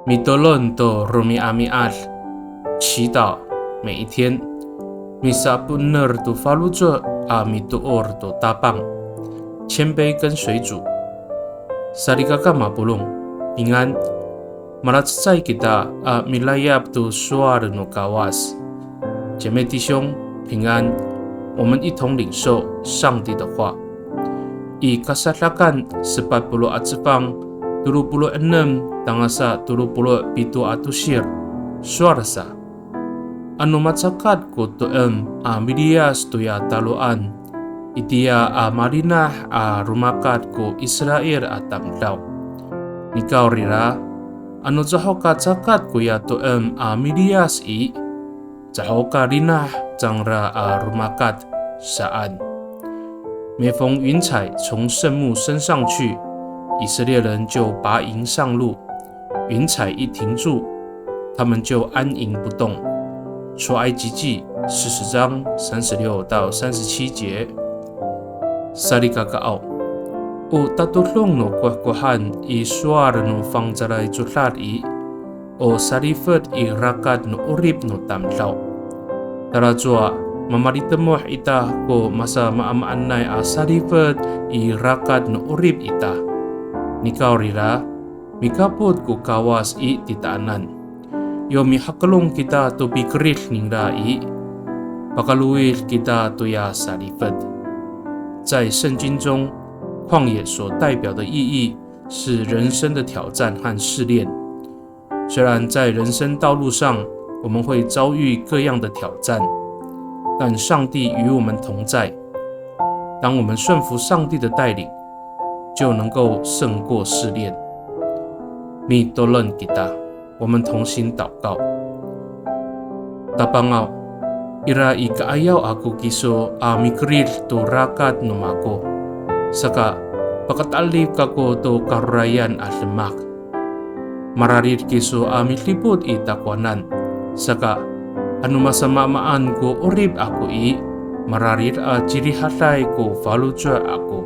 米多伦多罗米阿米阿，祈祷每一天。米萨布纳尔多法鲁佐阿米多尔多大棒，谦卑跟随主。萨利嘎嘎马布隆平安。马拉在kita a milayab tu suar no kawas， 姐妹弟兄平安，我们一同领受上帝的话。I kasalakan 40 at Jepang 26 tangasa 27 atusir suarsa. Ano matsakat ko toem a Midias tuya taluan, itia a marinah a rumakat ko Israel atamlaw. Nikaw rira, ano jahoka tsakat ko ya toem a Midias i, jahoka rinah jangra a rumakat saan。每逢云彩从圣幕升上去，以色列人就拔营上路。云彩一停住，他们就安营不动。出埃及记40章36到37节。Saligagaw o tatulong no kuhakuhan i suar no fangjalay jutlar i o sarifet i rakad no urib no tamlaw. Taradwa mamaritemah ita ko masa maamanay a sarifet i rakad no urib ita. Nikaw rira, mikapod ko kawas i titaanan. Yo mihakalong kita to bikril ning rai, pakaluil kita to ya sarifet。在圣经中，旷野所代表的意义是人生的挑战和试炼。虽然在人生道路上我们会遭遇各样的挑战，但上帝与我们同在。当我们顺服上帝的带领，就能够胜过试炼。Mi tolong kita， 我们同心祷告。Tapangaw ira ikaayaw ako kiso a mikril to rakat no mako, saka pakatalip kako to karurayan at lemak. Mararir kiso a mitlipod itakwanan, saka ano masamamaan ko urib ako i, mararir a jirihatay ko faluja ako。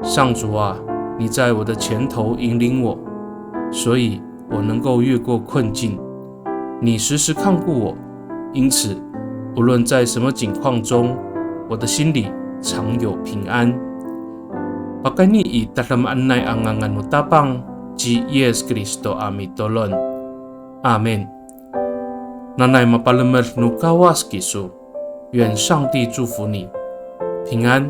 上主啊，你在我的前头引领我，所以我能够越过困境。你时时看顾我，因此无论在什么境况中，我的心里常有平安。Pakani i dalam anay angangan mo tapang G Yes Kristo ami tolon. Amen。Nanay mapalamal no kawas kiso，愿上帝祝福你，平安。